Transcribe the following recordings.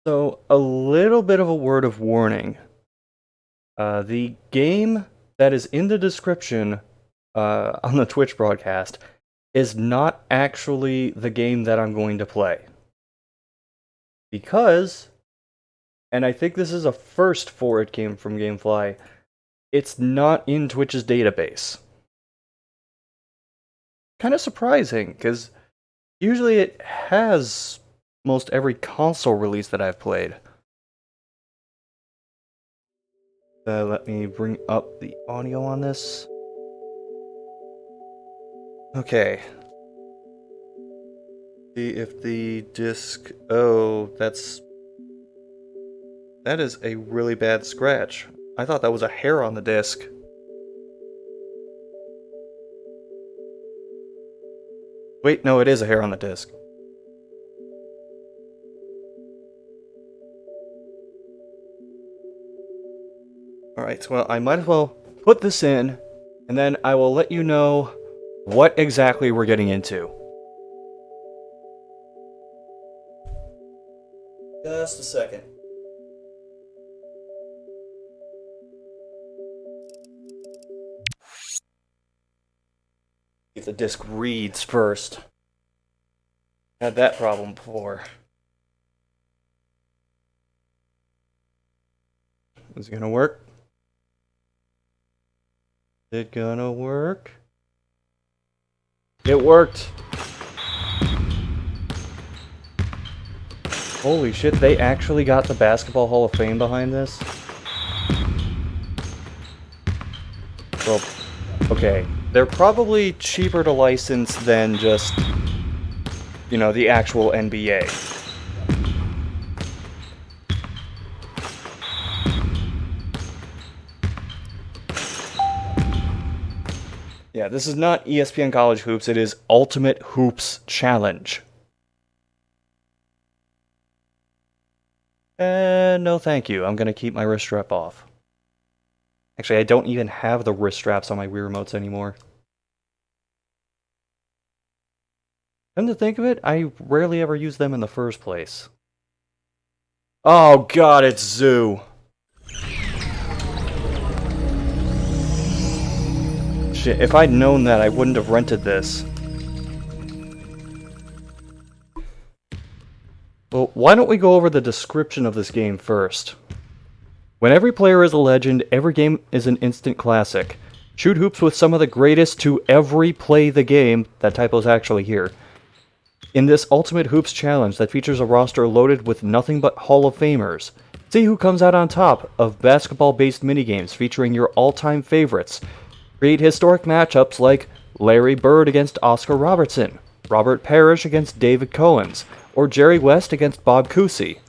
So, a little bit of a word of warning. The game that is in the description on the Twitch broadcast is not actually the game that I'm going to play. Because, and I think this is a first for it came from GameFly, it's not in Twitch's database. Kind of surprising, because usually it has most every console release that I've played. Let me bring up the audio on this. Okay. See if the disc... Oh, that is a really bad scratch. I thought that was a hair on the disc. Wait, no, it is a hair on the disc. Alright, well, I might as well put this in, and then I will let you know what exactly we're getting into. Just a second. If the disc reads first. Had that problem before. Is it gonna work? Is it gonna work? It worked! Holy shit, they actually got the Basketball Hall of Fame behind this? Well, okay. They're probably cheaper to license than just, the actual NBA. Yeah, this is not ESPN College Hoops, it is Ultimate Hoops Challenge. No thank you, I'm gonna keep my wrist strap off. Actually, I don't even have the wrist straps on my Wii remotes anymore. Come to think of it, I rarely ever use them in the first place. Oh god, it's Zoo! Shit, if I'd known that, I wouldn't have rented this. Well, why don't we go over the description of this game first? When every player is a legend, every game is an instant classic. Shoot hoops with some of the greatest to ever play the game. That typo's actually here. In this Ultimate Hoops Challenge that features a roster loaded with nothing but Hall of Famers. See who comes out on top of basketball-based minigames featuring your all-time favorites. Create historic matchups like Larry Bird against Oscar Robertson, Robert Parrish against David Cohens, or Jerry West against Bob Cousy.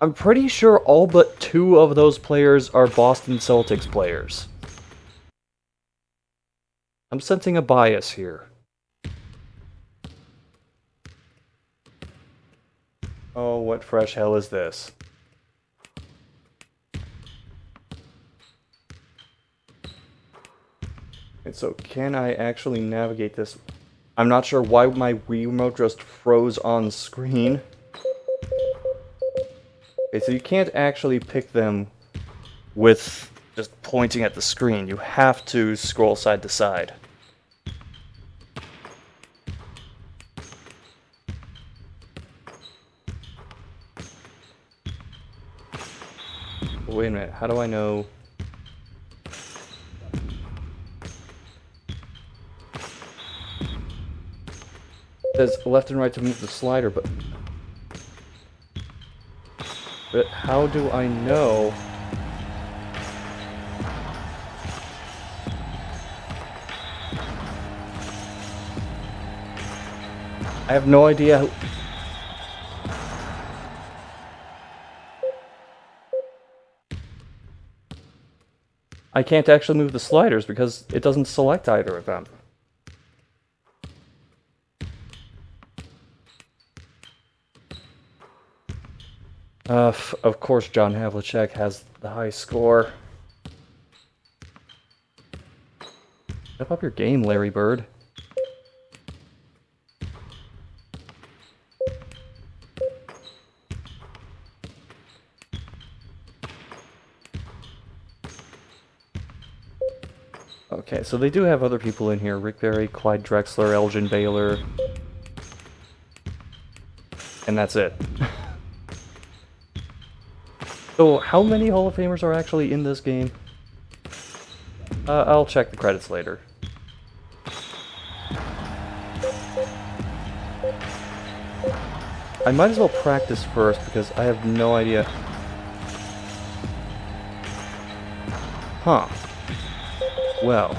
I'm pretty sure all but 2 of those players are Boston Celtics players. I'm sensing a bias here. Oh, what fresh hell is this? And so, can I actually navigate this? I'm not sure why my Wii remote just froze on screen. Okay, so you can't actually pick them with just pointing at the screen. You have to scroll side to side. Wait a minute, how do I know? It says left and right to move the slider, but how do I know? I have no idea how... I can't actually move the sliders because it doesn't select either of them. Of course John Havlicek has the high score. Step up your game, Larry Bird. Okay, so they do have other people in here. Rick Barry, Clyde Drexler, Elgin Baylor. And that's it. So, how many Hall of Famers are actually in this game? I'll check the credits later. I might as well practice first because I have no idea. Huh. Well.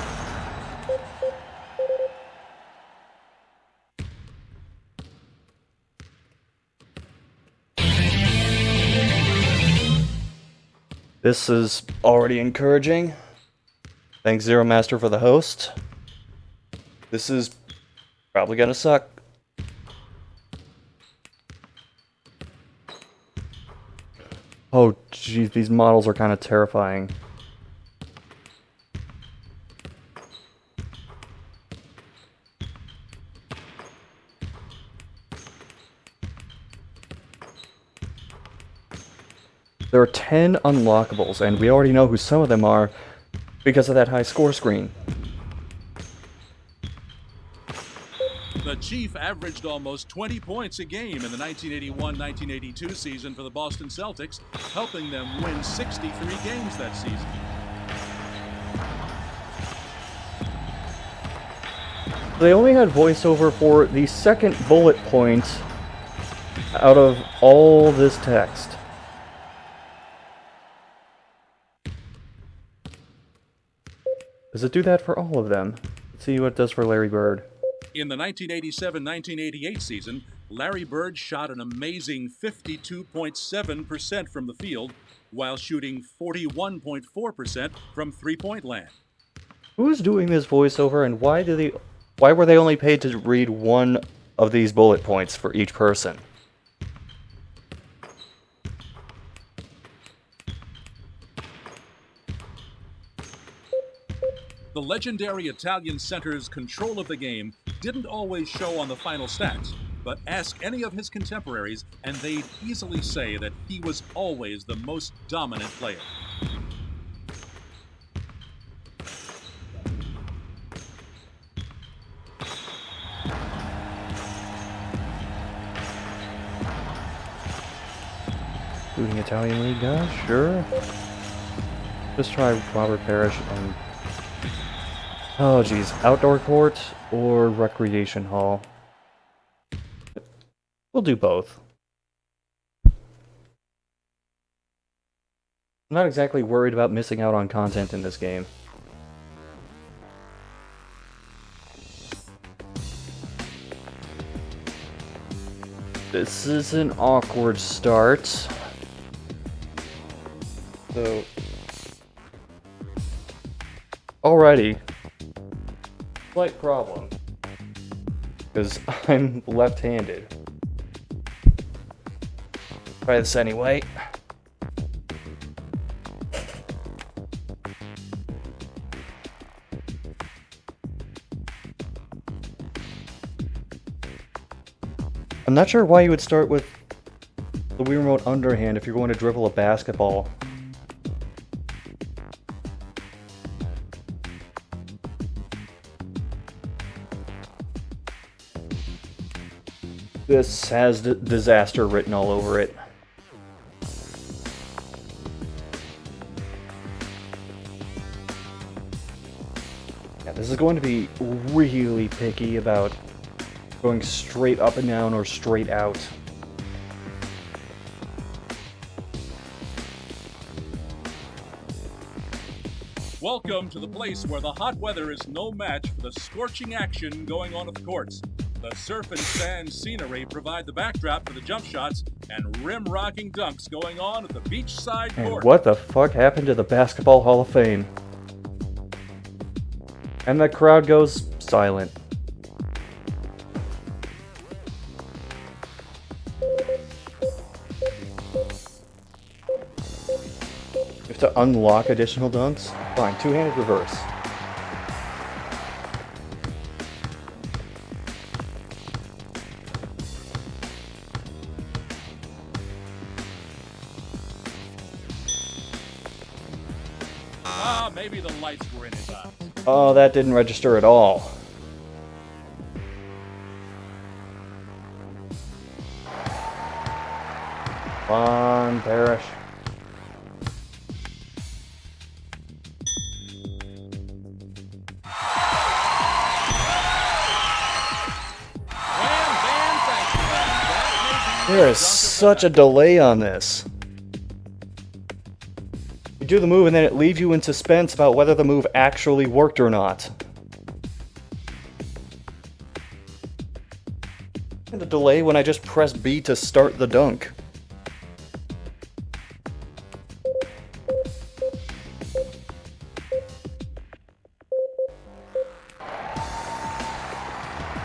This is already encouraging. Thanks, Zero Master, for the host. This is probably gonna suck. Oh, geez, these models are kind of terrifying. There are 10 unlockables, and we already know who some of them are because of that high score screen. The Chief averaged almost 20 points a game in the 1981-1982 season for the Boston Celtics, helping them win 63 games that season. They only had voiceover for the second bullet point out of all this text. Does it do that for all of them? Let's see what it does for Larry Bird. In the 1987-1988 season, Larry Bird shot an amazing 52.7% from the field, while shooting 41.4% from three-point land. Who's doing this voiceover, and why were they only paid to read one of these bullet points for each person? The legendary Italian center's control of the game didn't always show on the final stats, but ask any of his contemporaries and they'd easily say that he was always the most dominant player. Shooting Italian League guys? Sure. Just try Robert Parrish and... Oh geez, outdoor court or recreation hall? We'll do both. I'm not exactly worried about missing out on content in this game. This is an awkward start. So... Alrighty. Slight problem. Because I'm left-handed. Try this anyway. I'm not sure why you would start with the Wii Remote underhand if you're going to dribble a basketball. This has disaster written all over it. Yeah, this is going to be really picky about going straight up and down or straight out. Welcome to the place where the hot weather is no match for the scorching action going on at the courts. The surf and sand scenery provide the backdrop for the jump shots and rim-rocking dunks going on at the beachside court. And what the fuck happened to the Basketball Hall of Fame? And the crowd goes silent. You have to unlock additional dunks? Fine, two-handed reverse. Maybe the lights were in his eyes. Oh, that didn't register at all. Come on, Parrish. There is such a delay on this. You do the move and then it leaves you in suspense about whether the move actually worked or not. And a delay when I just press B to start the dunk.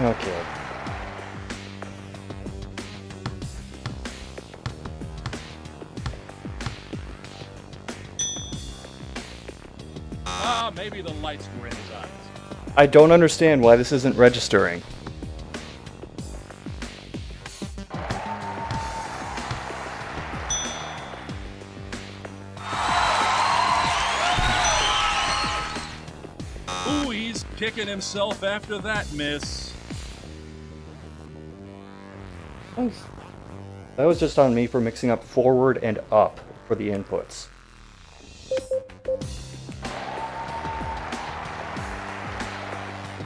Okay. Maybe the lights were in his eyes. I don't understand why this isn't registering. Ooh, he's kicking himself after that miss. That was just on me for mixing up forward and up for the inputs.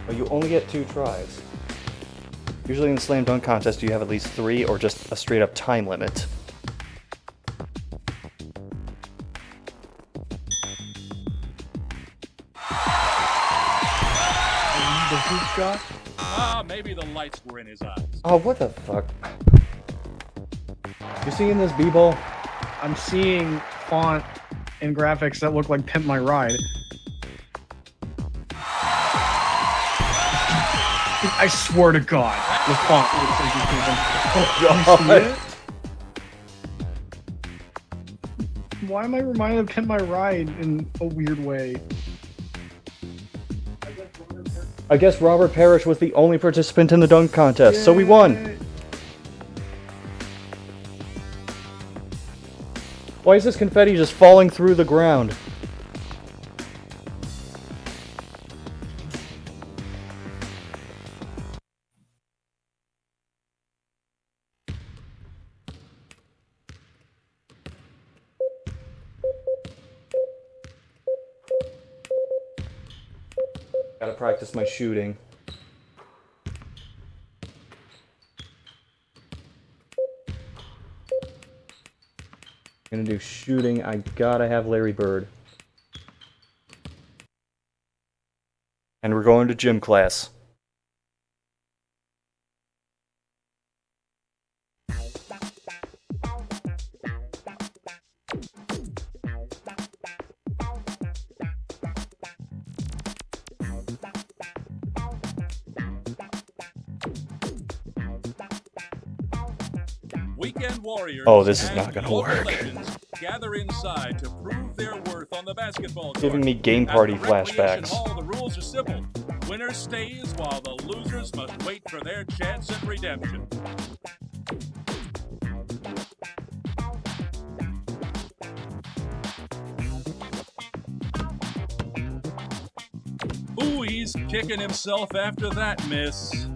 But you only get 2 tries. Usually in the slam dunk contest you have at least 3 or just a straight up time limit. The hoop shot? Maybe the lights were in his eyes. Oh, what the fuck? You seeing this b-ball? I'm seeing font and graphics that look like Pimp My Ride. I swear to God, the font looks like you see it? Why am I reminded of Pimp My Ride in a weird way? I guess Robert Parrish was the only participant in the dunk contest, so we won! Why is this confetti just falling through the ground? Gotta practice my shooting. Gonna do shooting. I gotta have Larry Bird. And we're going to gym class. Weekend Warriors. Oh, this is and not gonna local work. legends gather inside to prove their worth on the basketball court. Giving me game At the party Recreation flashbacks. Hall, the rules are simple. Winner stays while the losers must wait for their chance at redemption. Ooh, he's kicking himself after that miss.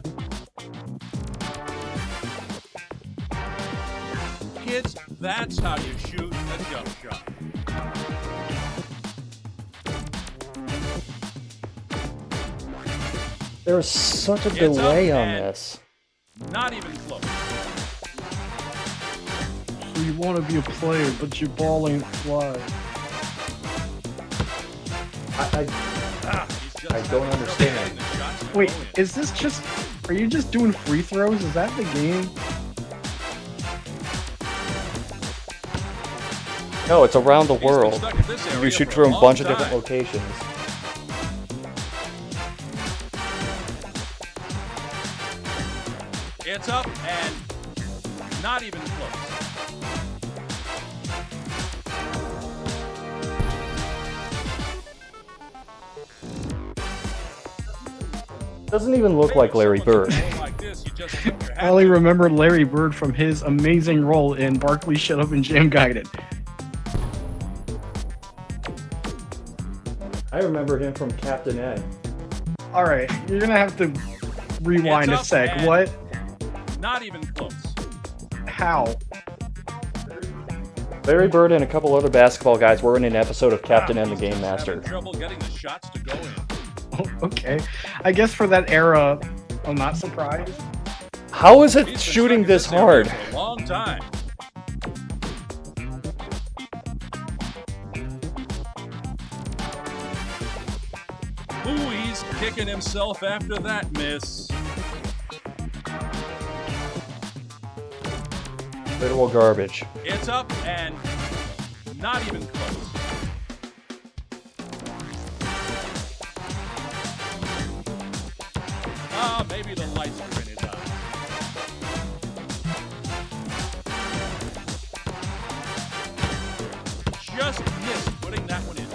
Kids, that's how you shoot a jump shot. There's such a It's delay up on and this. Not even close. So you want to be a player, but your ball ain't fly. I don't understand. Wait, is this just... Are you just doing free throws? Is that the game? No, it's around the He's been world. stuck in this area You shoot for from a bunch of long different time. locations. It's up and not even close. Doesn't even look like Larry Bird. I only remember Larry Bird from his amazing role in Barkley Shut Up and Jam Guided. I I remember him from Captain N. All right, you're gonna have to rewind a It's up sec. and- What? Not even close. How? Larry Bird and a couple other basketball guys were in an episode of Captain N the He's Game just Master. having trouble getting the shots to go in. Okay. I guess for that era, I'm not surprised. How is it He's been shooting stuck in this area hard? for a long time. Ooh, he's kicking himself after that miss. Literal garbage. It's up and not even close. Maybe the lights are in his eyes. Just missed putting that one in.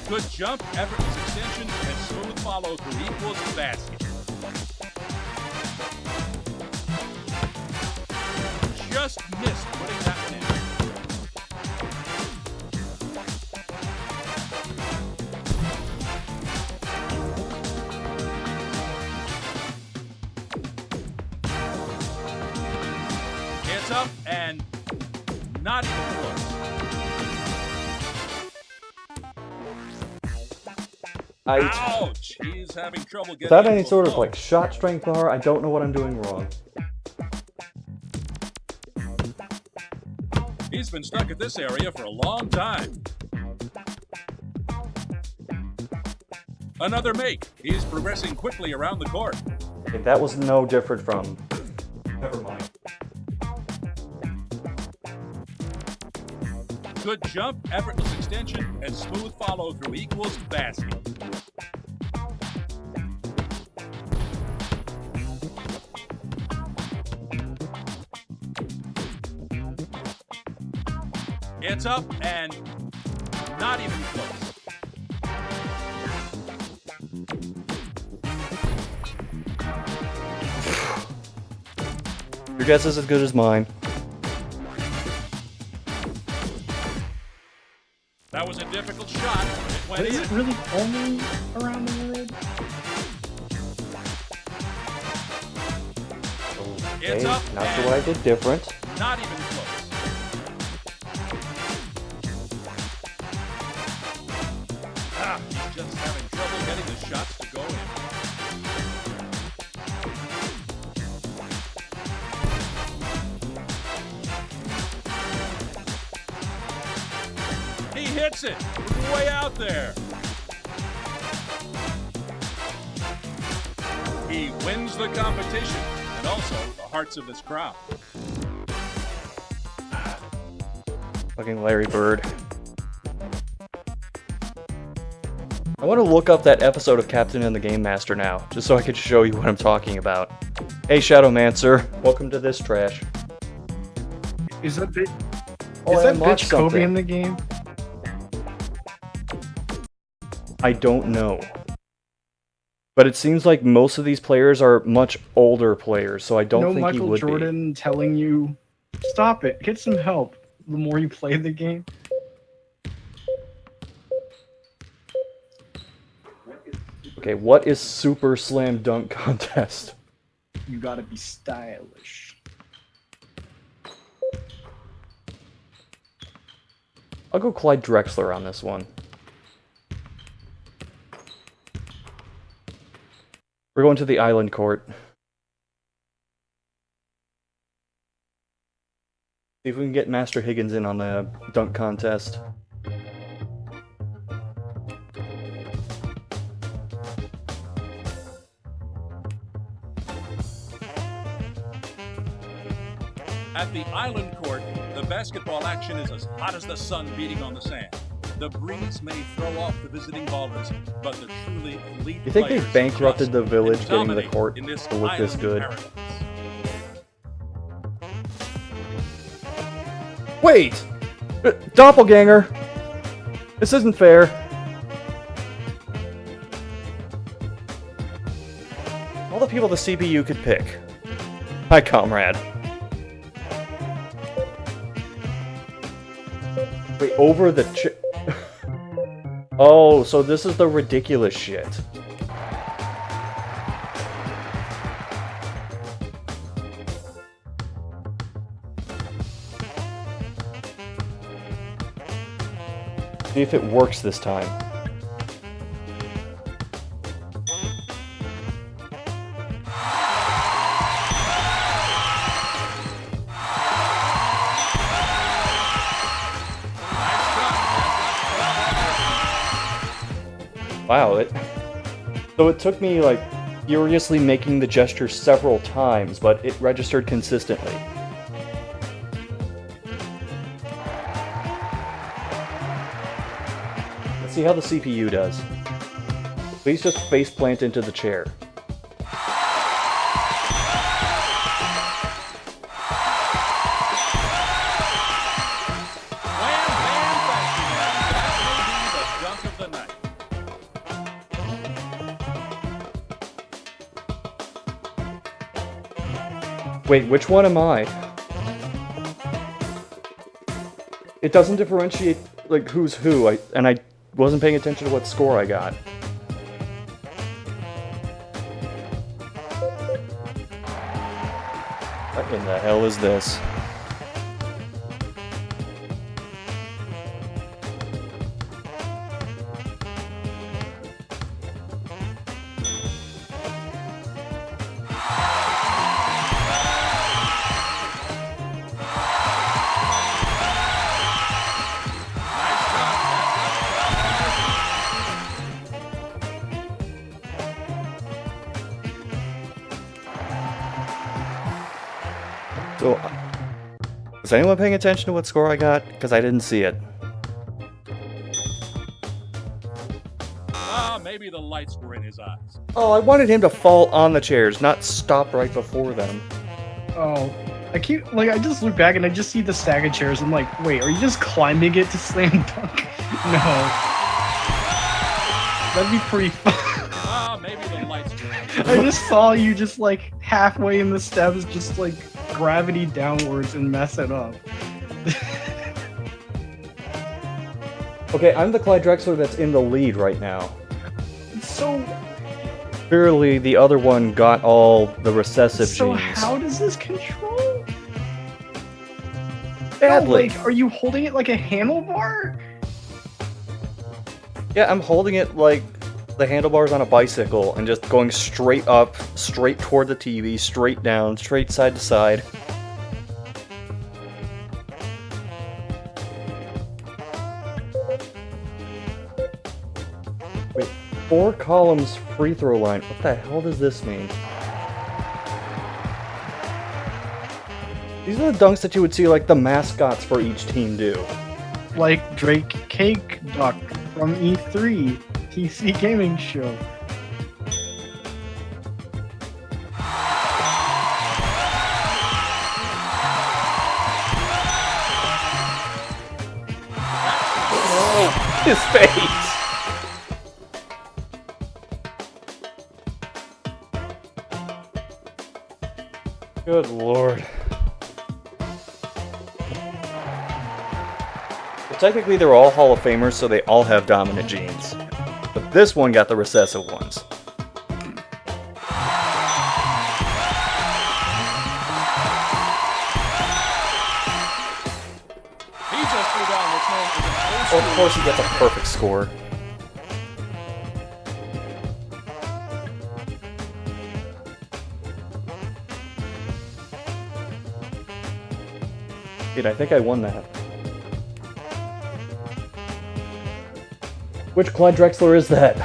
Good jump, effortless extension, and smooth follow through equals the basket. Just missed putting that one in. It's up and not even close. Ouch! He's having trouble getting. Without any into sort of flow. like shot strength bar, I don't know what I'm doing wrong. He's been stuck at this area for a long time. Another make. He's progressing quickly around the court. Okay, that was no different from. Never mind. Good jump, effortless extension, and smooth follow through equals basket. It's up and not even close. Your guess is as good as mine. That was a difficult shot, but it But went is in. it really only around the world? It's Okay, up not sure and what I did different. not even close. He's just having trouble getting the shots to go in. He hits it from way out there. He wins the competition and also the hearts of this crowd. Fucking Larry Bird. I want to look up that episode of Captain and the Game Master now, just so I could show you what I'm talking about. Hey, Shadowmancer, welcome to this trash. Is that bit? Oh, Is I that unlocked bitch Kobe something. in the game? I don't know. But it seems like most of these players are much older players, so I don't No think he Michael would Jordan telling you, stop it, get some help. The more you play the game. be. Okay, what is Super Slam Dunk Contest? You gotta be stylish. I'll go Clyde Drexler on this one. We're going to the Island Court. See if we can get Master Higgins in on the dunk contest. At the Island Court, the basketball action is as hot as the sun beating on the sand. The breeze may throw off the visiting ballers, but the truly elite You think they players bankrupted the trust village and getting the dominate court in this to look this island good? paradise. Wait! Doppelganger! This isn't fair. All the people the CPU could pick. Hi, comrade. Wait, over the Oh, so this is the ridiculous shit. See if it works this time. Wow, so it took me like furiously making the gesture several times, but it registered consistently. Let's see how the CPU does. Please just faceplant into the chair. Wait, which one am I? It doesn't differentiate, like, who's who, and I wasn't paying attention to what score I got. What in the hell is this? So, is anyone paying attention to what score I got? Because I didn't see it. Maybe the lights were in his eyes. Oh, I wanted him to fall on the chairs, not stop right before them. Oh, I just look back and I just see the stack of chairs. I'm like, wait, are you just climbing it to slam dunk? No. That'd be pretty fun. Maybe the lights were in his eyes. I just saw you just like halfway in the steps, just like gravity downwards and mess it up. Okay, I'm the Clyde Drexler that's in the lead right now. So Clearly, the other one got all the recessive genes. So how does this control? Badly. No, like, are you holding it like a handlebar? Yeah, I'm holding it like the handlebars on a bicycle and just going straight up, straight toward the TV, straight down, straight side to side. Wait, 4 columns free throw line. What the hell does this mean? These are the dunks that you would see like the mascots for each team do. Like Drake Cake Duck from E3, PC Gaming Show. Oh, his face! Good lord. Well, technically they're all Hall of Famers, so they all have dominant genes. But this one got the recessive ones. He just threw down what's known as an old Well, of course he gets a perfect score. Dude, I think I won that. Which Clyde Drexler is that?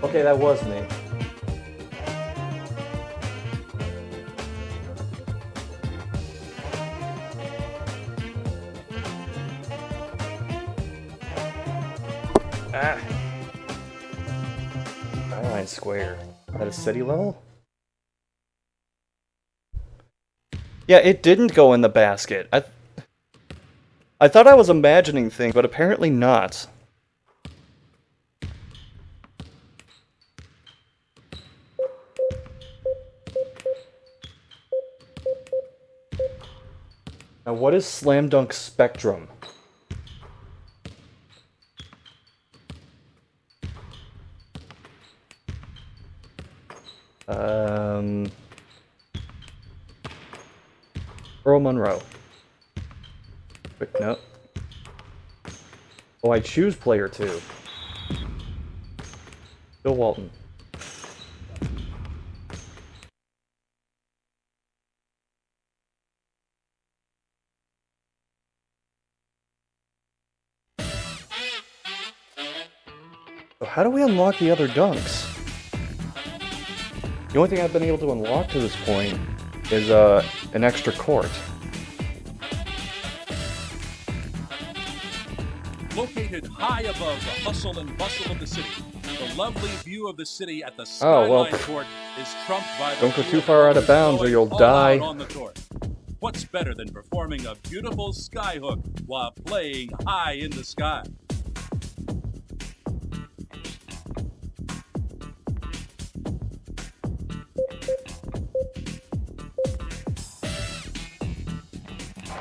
Okay, that was me. Ah. Skyline Square. At a city level? Yeah, it didn't go in the basket. I thought I was imagining things, but apparently not. Now, what is Slam Dunk Spectrum? Earl Monroe. Wait, no. Oh, I choose player 2. Bill Walton. So how do we unlock the other dunks? The only thing I've been able to unlock to this point is an extra court. Located high above the hustle and bustle of the city, the lovely view of the city at the Skyline Court is trumped by the... Don't go too far out of bounds or you'll die. On the court. What's better than performing a beautiful skyhook while playing high in the sky?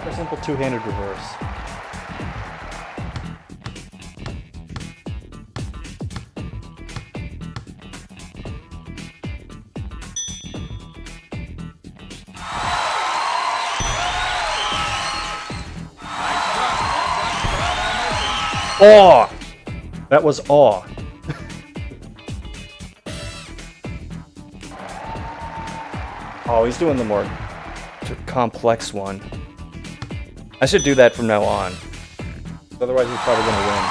A simple two-handed reverse. Aw! That was awe. Oh, he's doing the more complex one. I should do that from now on. Otherwise, he's probably going to win.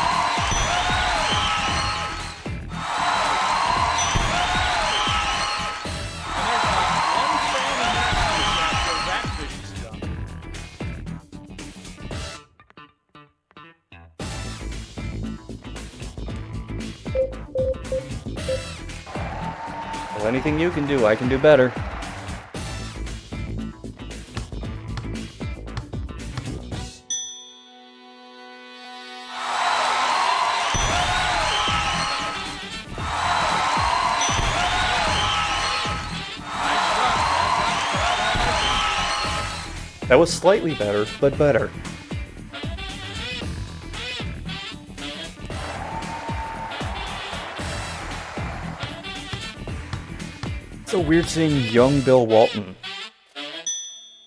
Well, anything you can do, I can do better. That was slightly better, but better. It's so weird seeing young Bill Walton.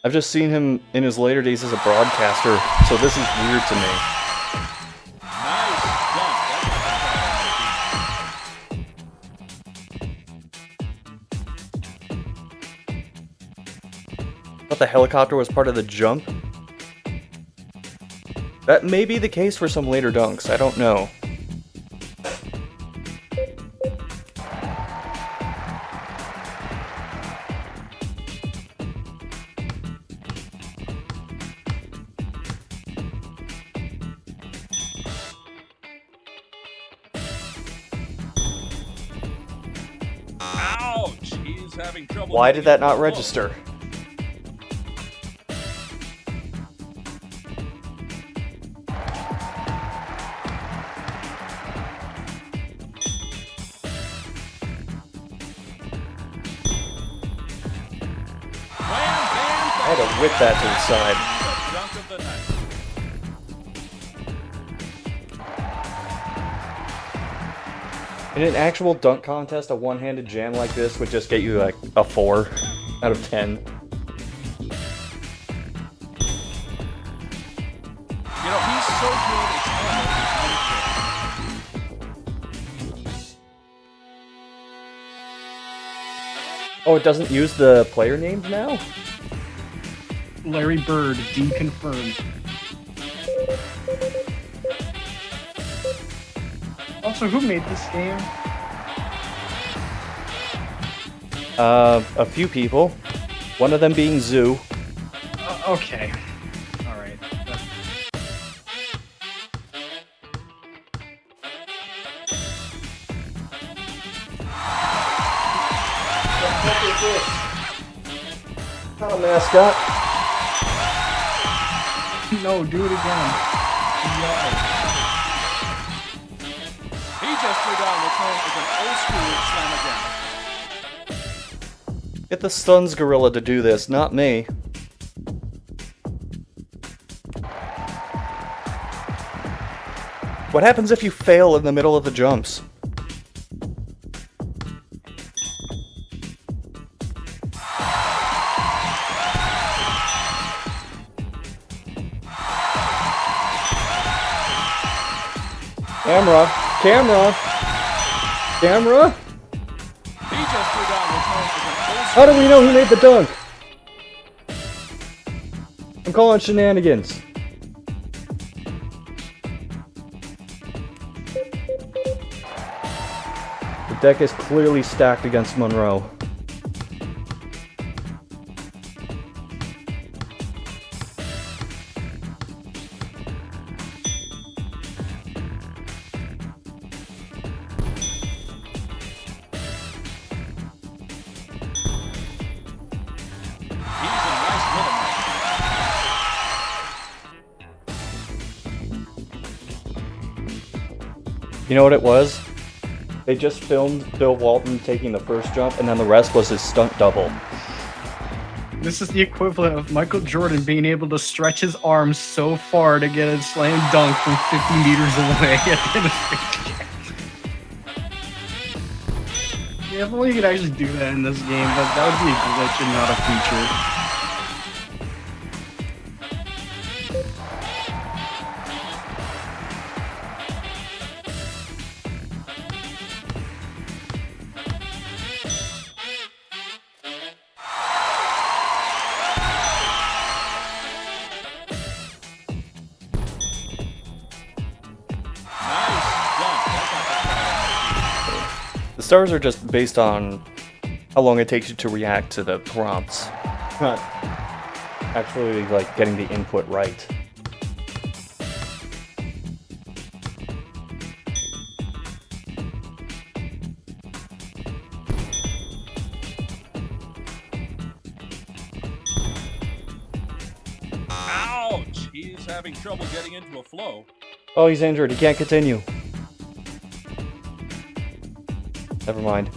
I've just seen him in his later days as a broadcaster, so this is weird to me. Thought the helicopter was part of the jump? That may be the case for some later dunks, I don't know. Ouch! He's having trouble. Why did that not register? I had to whip that to the side. In an actual dunk contest, a one-handed jam like this would just get you like a 4 out of 10. You know, he's so good, it's almost unfair. Oh, it doesn't use the player names now? Larry Bird, deconfirmed. Also, who made this game? A few people. One of them being Zoo. Okay. Alright. What is this? Not a mascot. No, do it again. He just threw down what's known as an old school slam again. Get the Stuns Gorilla to do this, not me. What happens if you fail in the middle of the jumps? Camera! Camera! Camera! He just threw down what's known as an old How do we know he made the dunk? I'm calling shenanigans. The deck is clearly stacked against Monroe. You know what it was? They just filmed Bill Walton taking the first jump, and then the rest was his stunt double. This is the equivalent of Michael Jordan being able to stretch his arms so far to get a slam dunk from 50 meters away at the end of the game. Yeah, if only you could actually do that in this game, but that would be a glitch and not a feature. The stars are just based on how long it takes you to react to the prompts, not actually like getting the input right. Ouch! He's having trouble getting into a flow. Oh, he's injured. He can't continue. Never mind.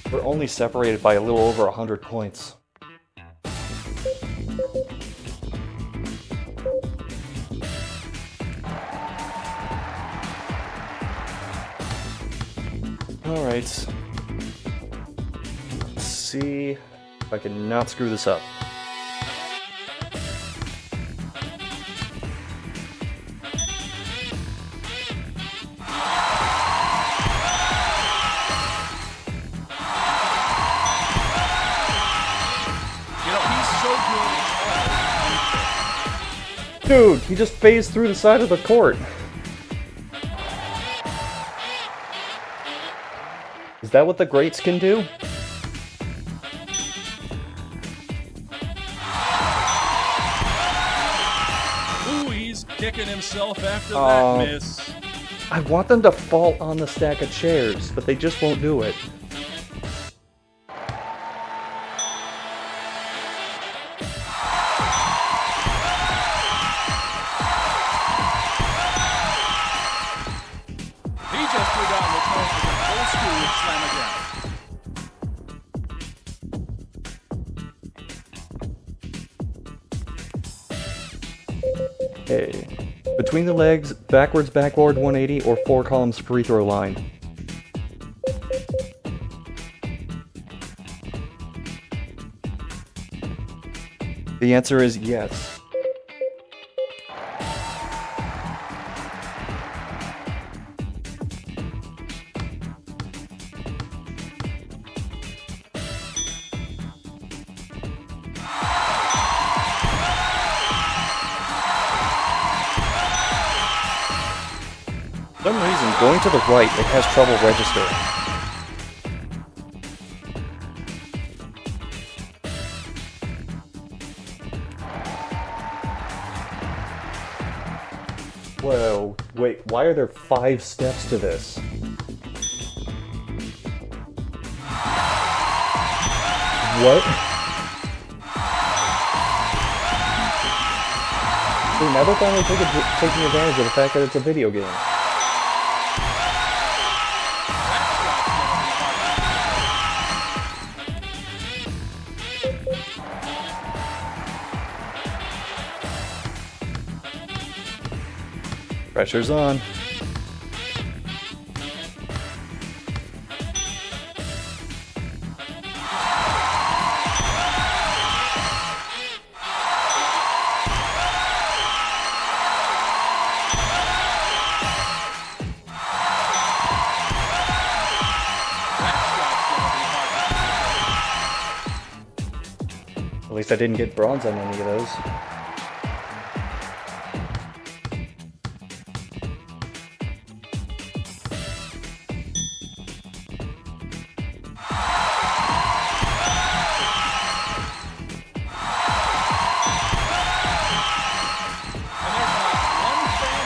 We're only separated by a little over 100 points. Alright. Let's see if I can not screw this up. Dude, he just phased through the side of the court. Is that what the greats can do? Ooh, he's kicking himself after that miss. I want them to fall on the stack of chairs, but they just won't do it. Okay. Between the legs, backwards, backward, 180, or 4 columns free throw line. The answer is yes. For some reason, going to the right, it has trouble registering. Whoa, wait, why are there 5 steps to this? What? See, now they're finally taking advantage of the fact that it's a video game. Pressure's on. At least I didn't get bronze on any of those.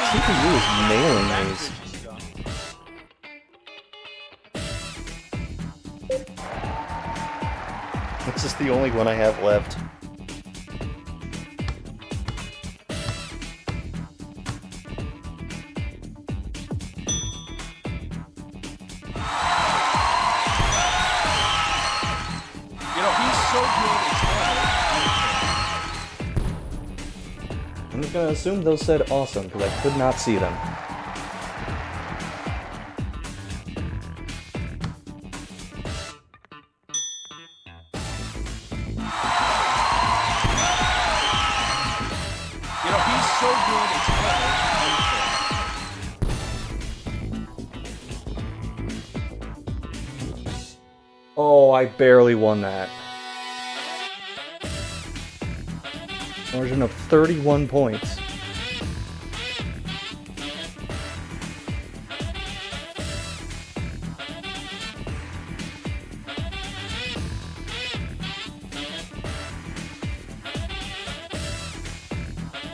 CPU is nailing these. This is the only one I have left. I'm just gonna assume those said awesome, because I could not see them. You know, he's so good, it's almost unfair. Oh, I barely won that. Margin of 31 points.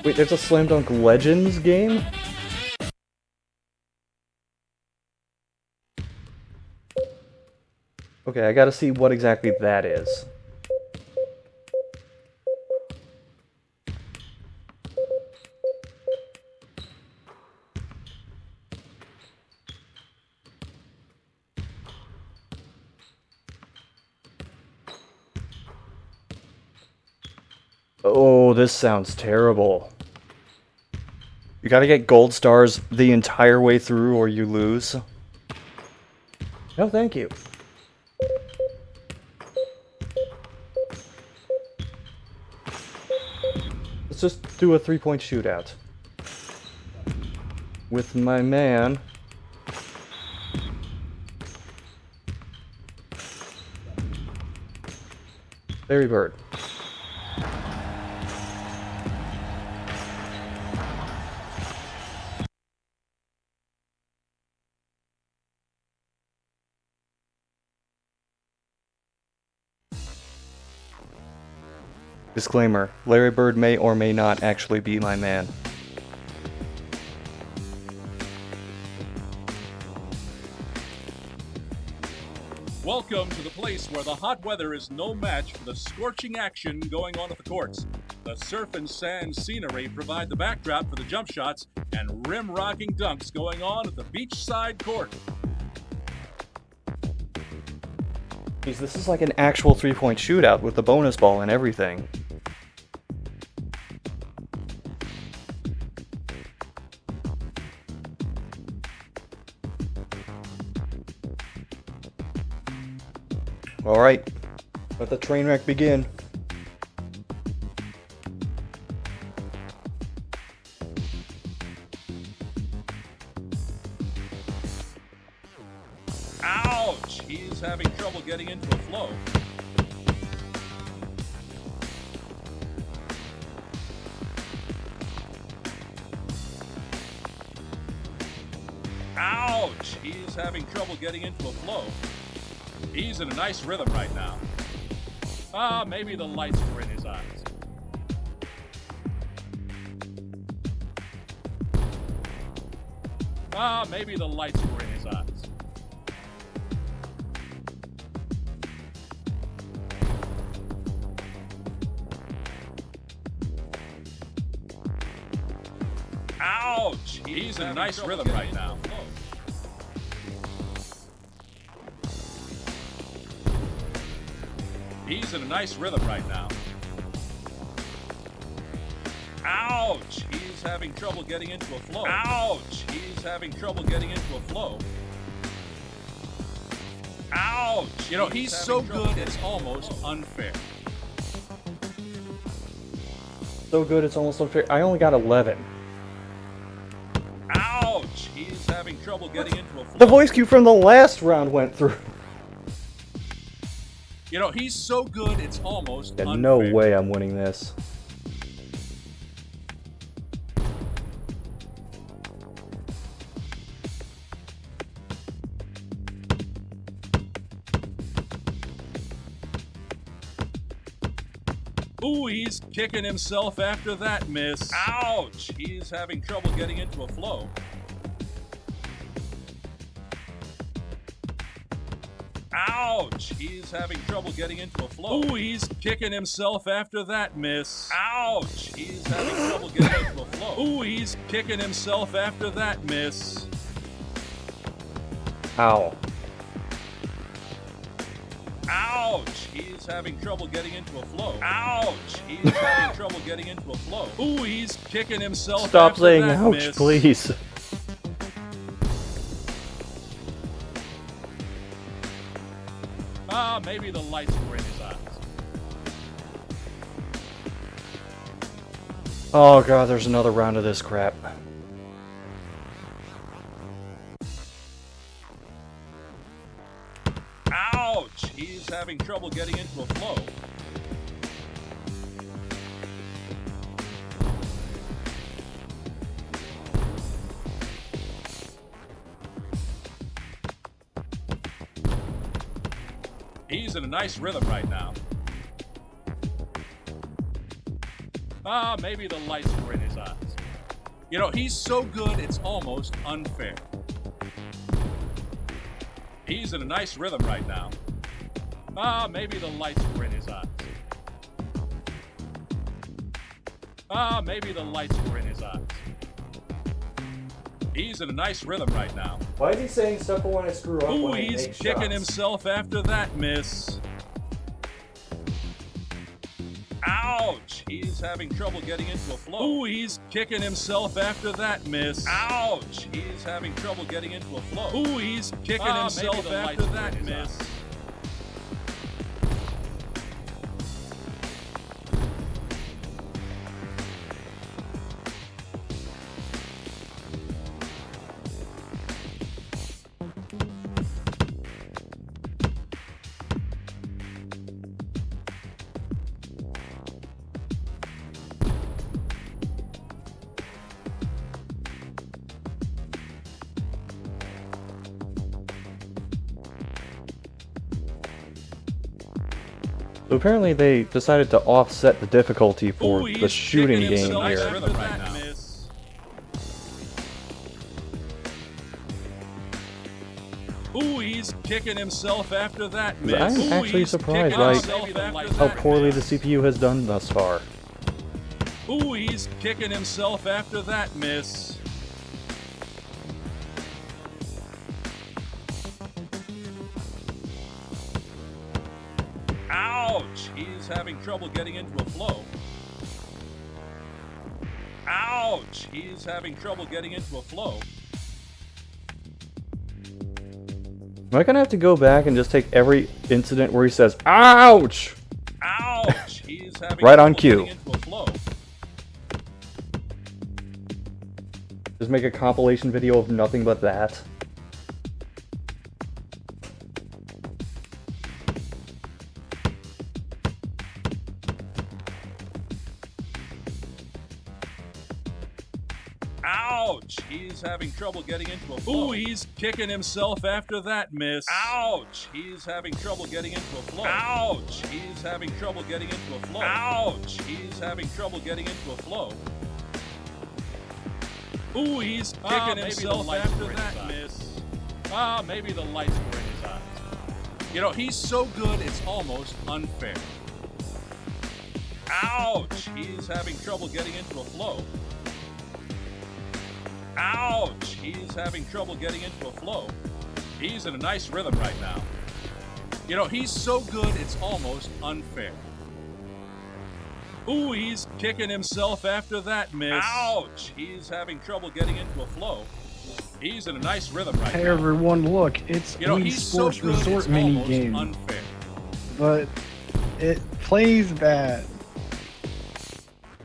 Wait, there's a Slam Dunk Legends game? Okay, I gotta see what exactly that is. Oh, this sounds terrible. You gotta get gold stars the entire way through or you lose. No, thank you. Let's just do a 3-point shootout. With my man. Larry Bird. Disclaimer, Larry Bird may or may not actually be my man. Welcome to the place where the hot weather is no match for the scorching action going on at the courts. The surf and sand scenery provide the backdrop for the jump shots and rim-rocking dunks going on at the beachside court. Jeez, this is like an actual 3-point shootout with the bonus ball and everything. Alright, let the train wreck begin. Ouch! He's having trouble getting into a flow. Ouch! He's having trouble getting into a flow. He's in a nice rhythm right now. Maybe the lights were in his eyes. Maybe the lights were in his eyes. Ouch! He's in a nice rhythm right now. He's in a nice rhythm right now. Ouch! He's having trouble getting into a flow. Ouch! He's having trouble getting into a flow. Ouch! You know, he's so good, it's almost unfair. So good, it's almost unfair. I only got 11. Ouch! He's having trouble getting into a flow. The voice cue from the last round went through. You know, he's so good, it's almost Yeah, unfair. no way I'm winning this. Ooh, he's kicking himself after that miss. Ouch! He's having trouble getting into a flow. Ouch! He's having trouble getting into a flow. Ooh, he's kicking himself after that miss. Ouch! He's having trouble getting into a flow. Ooh, he's kicking himself after that miss. Ow. Ouch! He's having trouble getting into a flow. Ouch! He's having trouble getting into a flow. Ooh, he's kicking himself Stop after saying that ouch, miss. please. Maybe the lights were in his eyes. Oh god, there's another round of this crap. Ouch! He's having trouble getting into a flow. He's in a nice rhythm right now. Maybe the lights were in his eyes. You know, he's so good, it's almost unfair. He's in a nice rhythm right now. Maybe the lights were in his eyes. Maybe the lights were in his eyes. He's in a nice rhythm right now. Why is he saying stuff when I screw up? Ooh, he's kicking himself after that miss. Ouch! He's having trouble getting into a flow. Ooh, he's kicking himself after that miss. Ouch! He's having trouble getting into a flow. Ooh, he's kicking himself after that miss. So apparently they decided to offset the difficulty for Ooh, the he's shooting kicking game himself here. after that miss. Ooh, he's kicking himself after that miss. I'm Ooh, actually he's surprised kicking by himself after how that poorly the miss. CPU has done thus far. Ooh, he's kicking himself after that miss. Ouch! He's having trouble getting into a flow. Ouch! He's having trouble getting into a flow. Am I gonna have to go back and just take every incident where he says, ouch! Ouch! He's having Right on trouble cue. getting into a flow. Just make a compilation video of nothing but that. Ouch! He's having trouble getting into a flow. Ooh, he's kicking himself after that miss. Ouch! He's having trouble getting into a flow. Ouch! He's having trouble getting into a flow. Ouch! He's having trouble getting into a flow. Ooh, he's kicking himself after that miss. Maybe the lights were in his eyes. You know, he's so good, it's almost unfair. Ouch! He's having trouble getting into a flow. Ouch! He's having trouble getting into a flow. He's in a nice rhythm right now. You know, he's so good, it's almost unfair. Ooh, he's kicking himself after that miss. Ouch! He's having trouble getting into a flow. He's in a nice rhythm right Hey now. everyone, look, it's Wii he's Sports so good, Resort it's mini almost game, unfair. but it plays bad.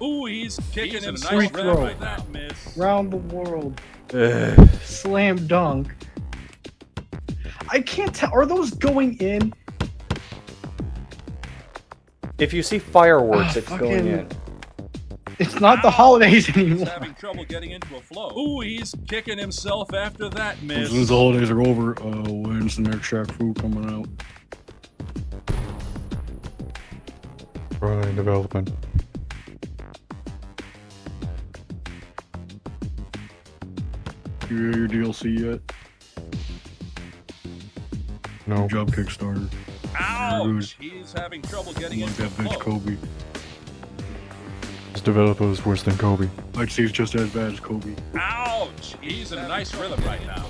Ooh, he's kicking in a himself nice after rhythm right that miss. Round the world, Ugh. slam dunk. I can't tell. Are those going in? If you see fireworks, it's fucking- going in. It's not the holidays He's anymore. having trouble getting into a flow. Ooh, he's kicking himself after that miss. As soon as the holidays are over, when's the next Shaq Fu coming out? Right, development. You got your DLC yet? No. Good job, Kickstarter. Ouch! He's having trouble getting Like into a that bitch flow. Kobe. This developer is worse than Kobe. I'd say it's just as bad as Kobe. Ouch! He's in a nice rhythm right now.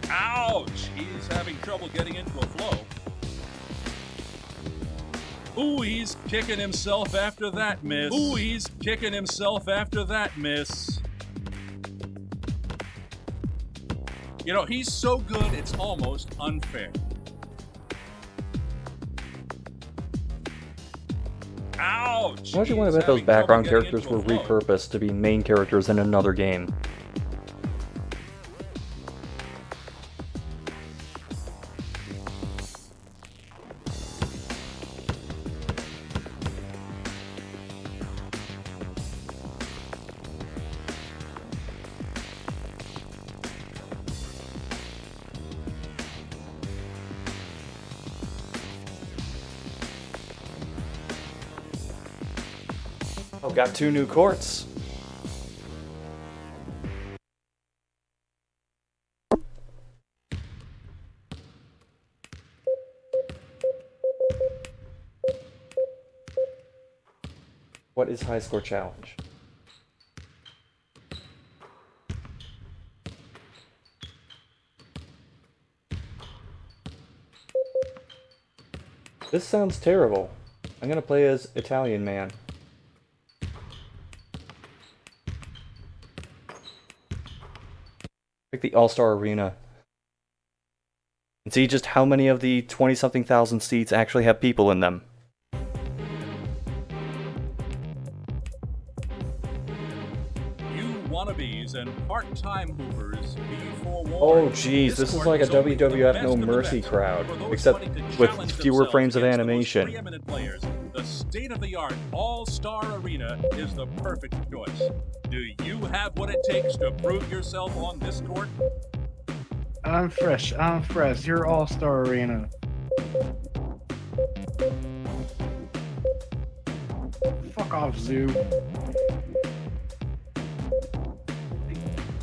Ouch! He's having trouble getting into a flow. Ooh, he's kicking himself after that miss. Ooh, he's kicking himself after that miss. You know, he's so good, it's almost unfair. Ouch! I actually want to He's bet those having trouble background getting characters into were a flow. repurposed to be main characters in another game. Oh, got 2 new courts. What is high score challenge? This sounds terrible. I'm gonna play as Italian Man. Like the All-Star Arena. And see just how many of the 20-something thousand seats actually have people in them. You wannabes and part-time hoopers, be forewarned. Oh jeez, this is court like a only for the WWF best No of the Mercy best. crowd, For those except wanting to with challenge fewer themselves frames of against the most animation. preeminent players, the state-of-the-art All-Star Arena is the perfect choice. Do you have what it takes to prove yourself on this court? I'm fresh. You're All-Star Arena. Fuck off, Zoo.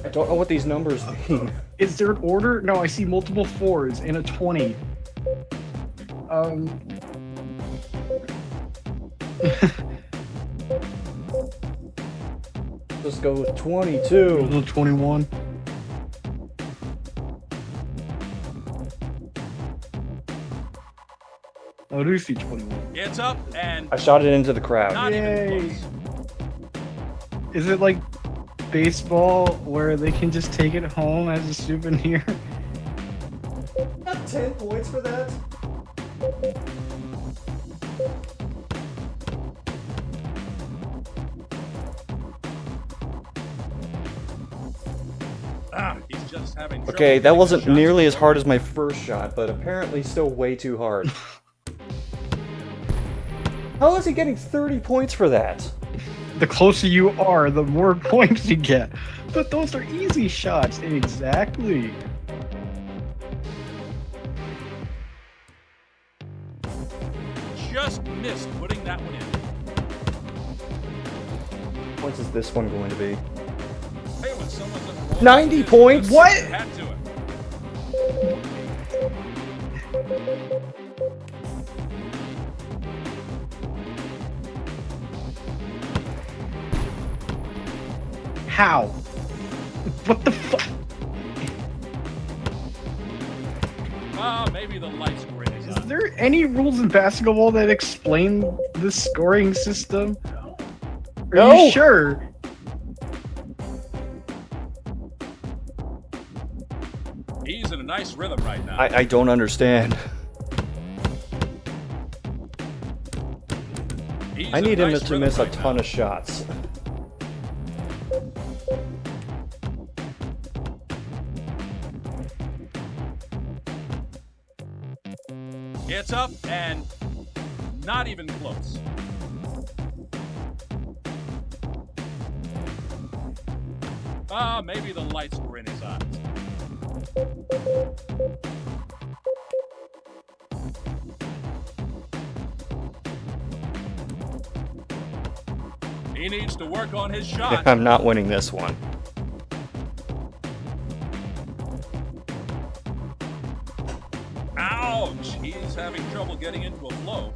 I don't know what these numbers mean. Is there an order? No, I see multiple 4s and a 20. Let's go with 22. Little 21. Oh, I do see 21. It's up and I shot it into the crowd. not Yay. even close. Is it like baseball where they can just take it home as a souvenir? Got 10 points for that? He's just having trouble Okay, that getting wasn't the shots nearly as to hard go. as my first shot, but apparently still way too hard. How is he getting 30 points for that? The closer you are, the more points you get. But those are easy shots. Exactly. Just missed putting that one in. What points is this one going to be? Hey, when someone's in the wrong 90 position, points? just What? tip your hat to it. How? What the fuck? Maybe the lights were in his Is eyes. there any rules in basketball that explain the scoring system? Are No. you sure? He's in a nice rhythm right now. I don't understand. He's I in need him nice to rhythm miss a right ton now. of shots. It's up and not even close. Maybe the lights were in his eyes. He needs to work on his shot. I'm not winning this one. Ouch! He's having trouble getting into a flow.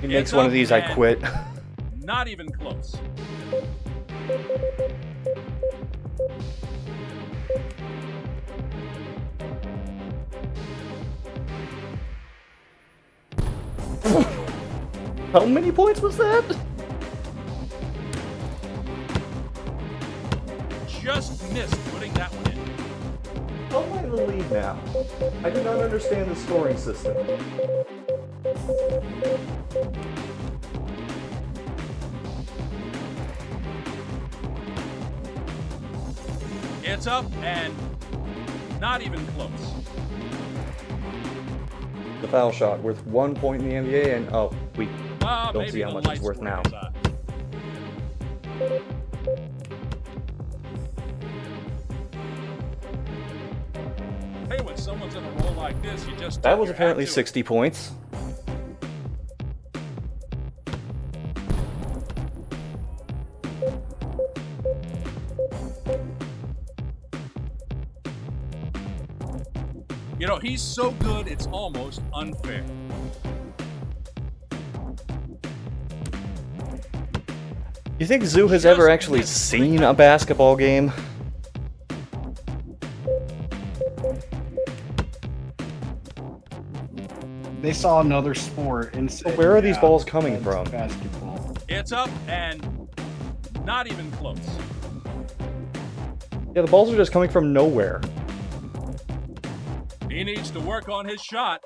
He makes It's one up of these, I and quit. Not even close. How many points was that? Just missed putting that one in. How am I in the lead now? I do not understand the scoring system. It's up and not even close. The foul shot worth 1 point in the NBA, and oh, we don't Maybe see how the much it's lights worth were in now. his eyes. Hey, when someone's in a roll like this, you just That tip was your apparently hat to it. 60 points. You know, he's so good, it's almost unfair. You think Zoo has Just ever actually missed. seen a basketball game? They saw another sport and said, Where are these "Yeah, balls coming that's from?" Basketball. It's up and not even close. Yeah, the balls are just coming from nowhere. He needs to work on his shot.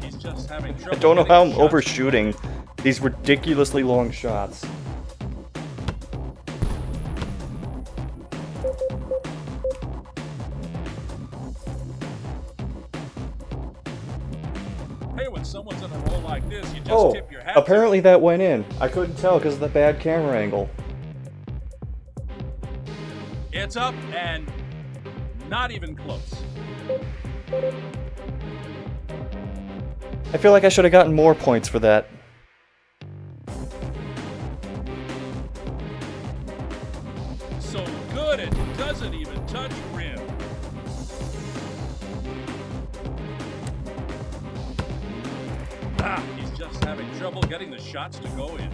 He's just having I trouble. don't know getting how I'm shots. overshooting these ridiculously long shots. Hey, when someone's in a roll like this, you just Oh, tip your hat to apparently that went in. I couldn't tell because of the bad camera angle. It's up and not even close. I feel like I should have gotten more points for that. So good it doesn't even touch rim. He's just having trouble getting the shots to go in.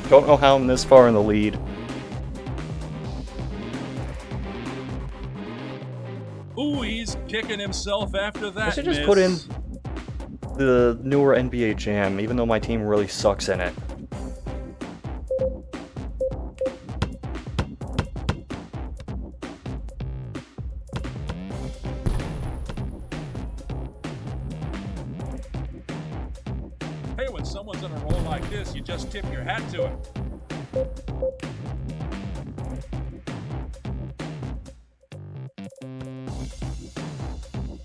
Don't know how I'm this far in the lead. Ooh, he's kicking himself after that. I should just miss. put in the newer NBA Jam, even though my team really sucks in it. Hey, when someone's in a roll like this, you just tip your hat to it.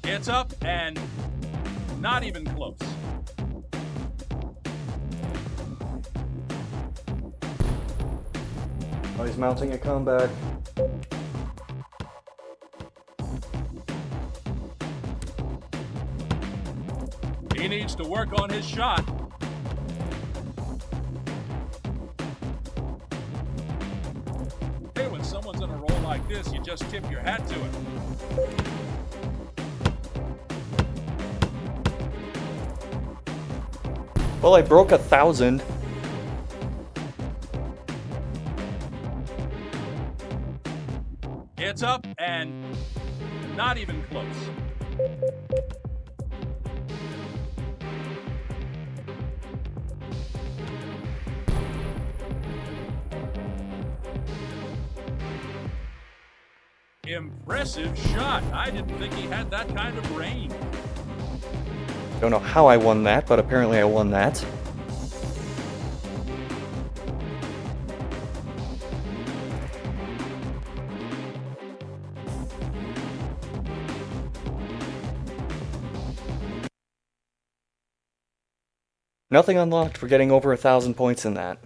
It's up and not even close. Oh, he's mounting a comeback. He needs to work on his shot. Hey, when someone's on a roll like this, you just tip your hat to it. Well, I broke 1,000. It's up and not even close. Impressive shot. I didn't think he had that kind of range. Don't know how I won that, but apparently I won that. Nothing unlocked for getting over 1,000 points in that.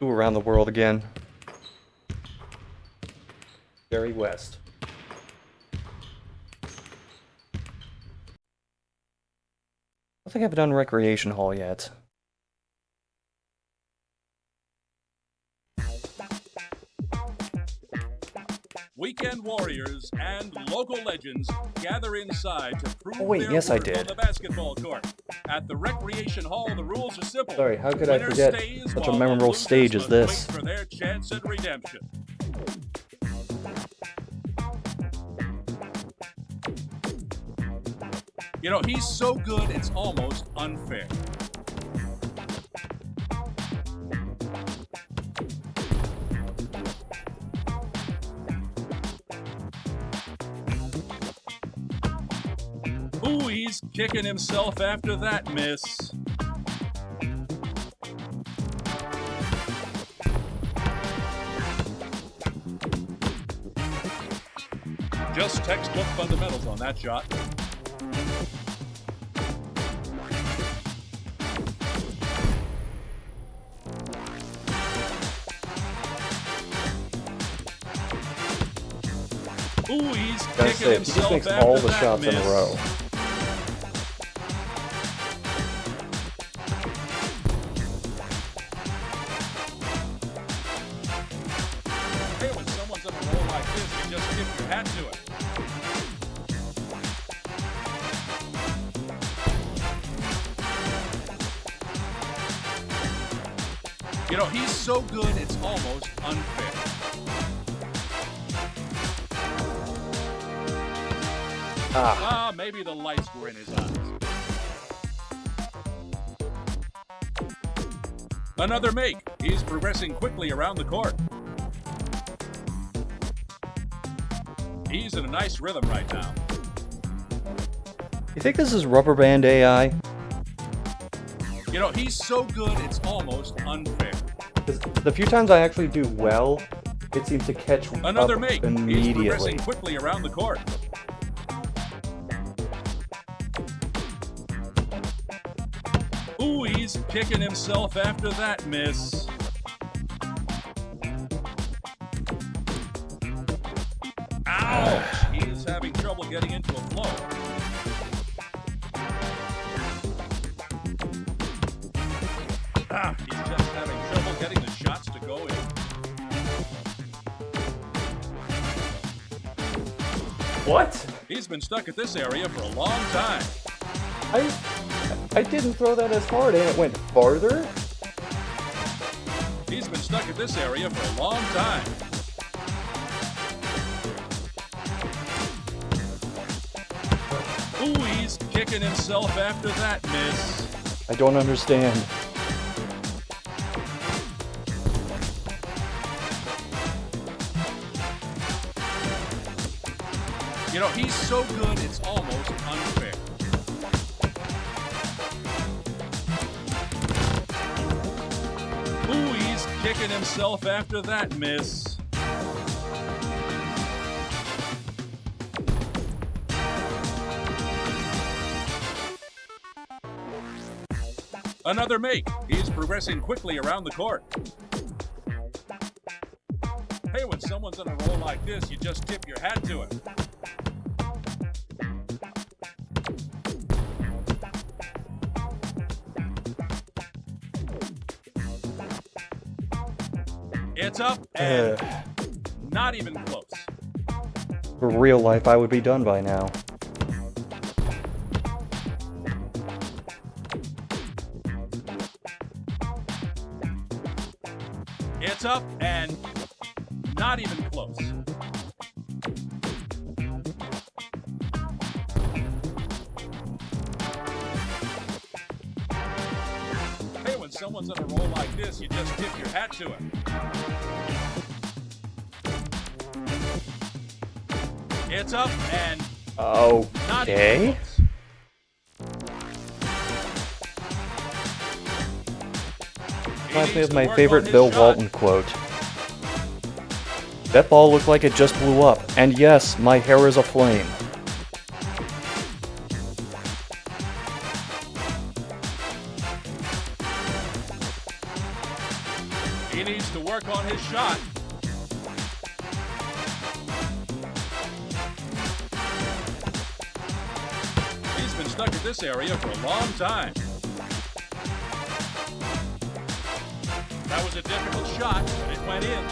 Ooh, around the world again. Very west. I don't think I've done Recreation Hall yet. Weekend warriors and local legends gather inside to prove Oh, wait, their yes, I worth did. on the basketball court. At the Recreation Hall, the rules are simple. Sorry, how could I Winner forget stays such a while memorable losers stage as must this? wait for their chance at redemption. You know, he's so good, it's almost unfair. Ooh, he's kicking himself after that miss. Just textbook fundamentals on that shot. Ooh, he's Gotta kicking say, he just himself makes after all the that shots miss. in a row. Hey, when someone's on a roll like this, you just tip your hat to it. You know, he's so good, it's almost unfair. Ah, maybe the lights were in his eyes. Another make. He's progressing quickly around the court. He's in a nice rhythm right now. You think this is rubber band AI? You know, he's so good, it's almost unfair. 'Cause the few times I actually do well, it seems to catch Another up make. He's immediately. progressing quickly around the court. Ooh, he's kicking himself after that miss. Ouch! He's having trouble getting into a flow. He's just having trouble getting the shots to go in. What? He's been stuck at this area for a long time. I didn't throw that as hard and it went farther? He's been stuck at this area for a long time. Ooh, he's kicking himself after that miss. I don't understand. You know, he's so good, it's almost unfair. kicking himself after that miss. Another make. He's progressing quickly around the court. Hey, when someone's on a roll like this, you just tip your hat to him. It's up and not even close. For real life, I would be done by now. It's up and not even close. Hey, when someone's on a roll like this, you just tip your hat to him. It's up and not even Okay. close. Reminds me of my favorite Bill Walton quote. That ball looked like it just blew up, and yes, my hair is aflame. He needs to work on his shot. He's been stuck in this area for a long time. That was a difficult shot, but it went in.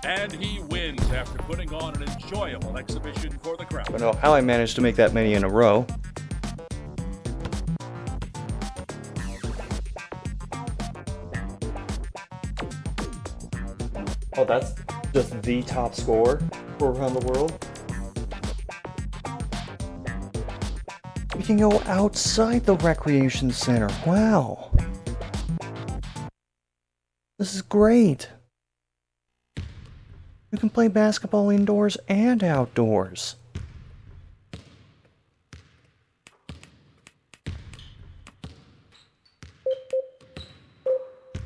And he wins after putting on an enjoyable exhibition for the crowd. I don't know how I managed to make that many in a row. Oh, that's just the top score for around the world? We can go outside the recreation center. Wow. This is great. You can play basketball indoors and outdoors.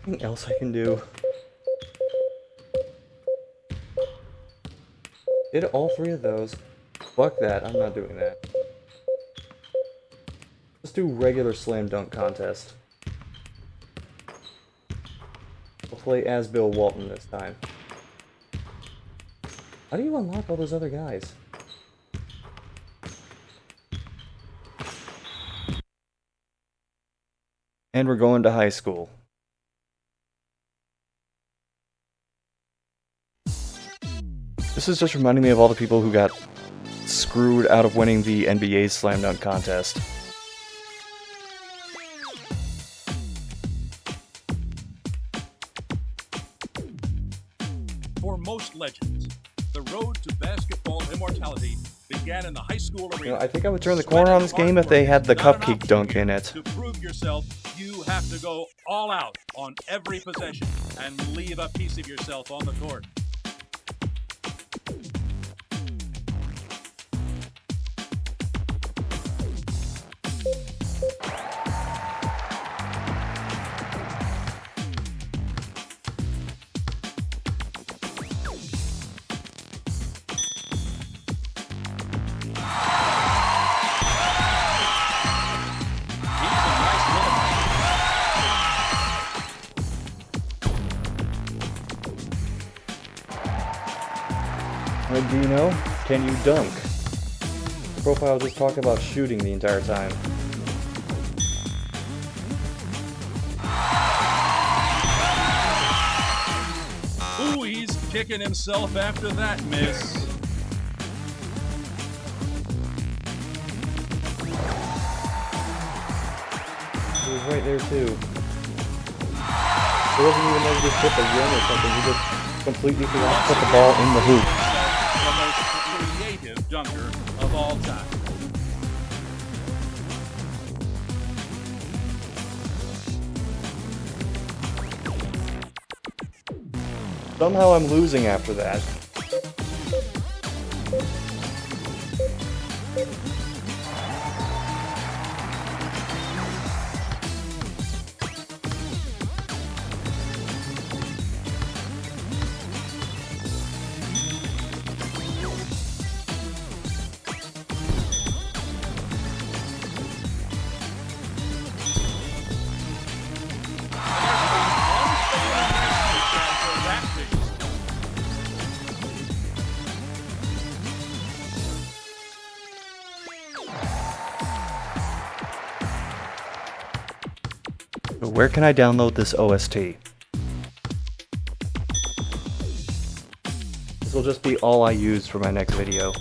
Anything else I can do? Did all three of those. Fuck that, I'm not doing that. Let's do regular slam dunk contest. I'll play as Bill Walton this time. How do you unlock all those other guys? And we're going to high school. This is just reminding me of all the people who got screwed out of winning the NBA Slam Dunk contest. For most legends, the road to basketball immortality began in the high school arena. You know, I think I would turn the corner on this game if they had the cupcake dunk in it. To prove yourself, you have to go all out on every possession and leave a piece of yourself on the court. Do you know? Can you dunk? Profile just talking about shooting the entire time. Ooh, he's kicking himself after that miss. He was right there too. It wasn't even like he just hit the rim or something, he just completely forgot to put the ball in the hoop. The most creative dunker of all time. Somehow I'm losing after that. But where can I download this OST? This will just be all I use for my next video.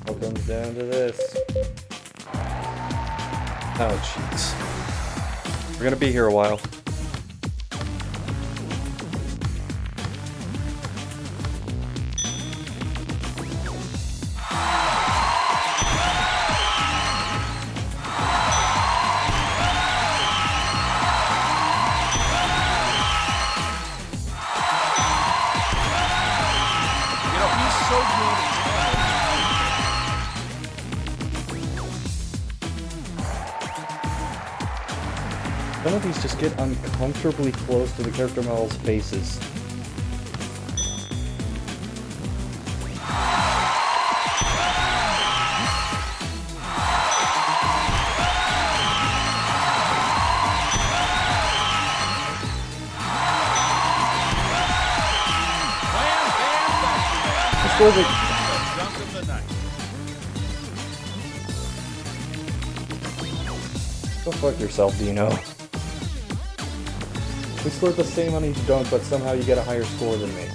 What comes down to this? Oh, jeez. We're gonna be here a while. Some of these just get uncomfortably close to the character models' faces. Go fuck yourself, Dino. We scored the same on each dunk, but somehow you get a higher score than me.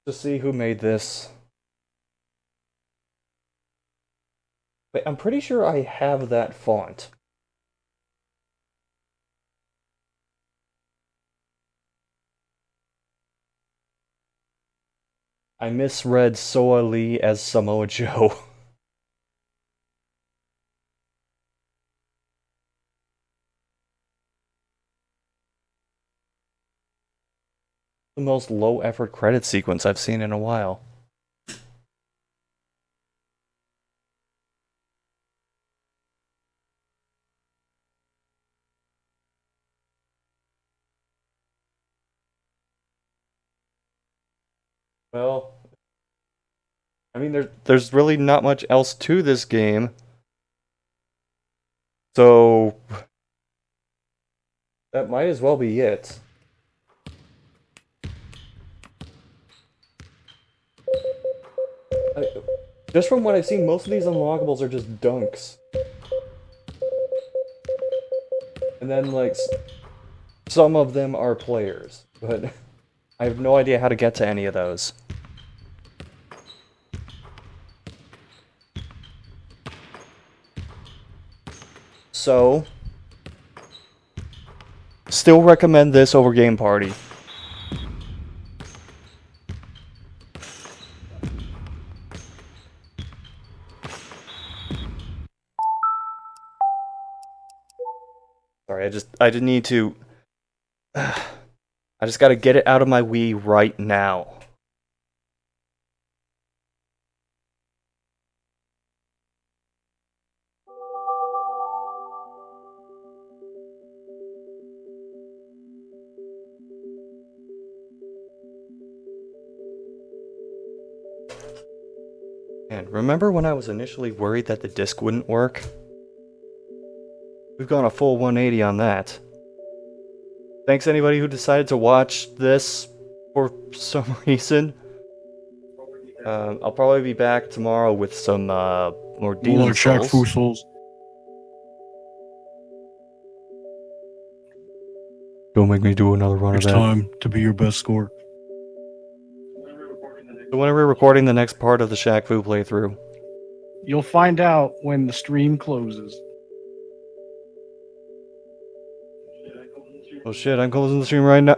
To see who made this. Wait, I'm pretty sure I have that font. I misread Soa Lee as Samoa Joe. The most low-effort credit sequence I've seen in a while. Well, I mean, there's really not much else to this game. So, that might as well be it. Just from what I've seen, most of these unlockables are just dunks. And then, like, some of them are players, but I have no idea how to get to any of those. So, still recommend this over Game Party. Sorry, I didn't need to. I just gotta get it out of my Wii right now. And remember when I was initially worried that the disc wouldn't work? We've gone a full 180 on that. Thanks anybody who decided to watch this for some reason. I'll probably be back tomorrow with some more Demon Souls. Don't make me do another run of that. It's time to be your best score. So when are we recording the next part of the Shaq Fu playthrough? You'll find out when the stream closes. Oh shit, I'm closing the stream right now.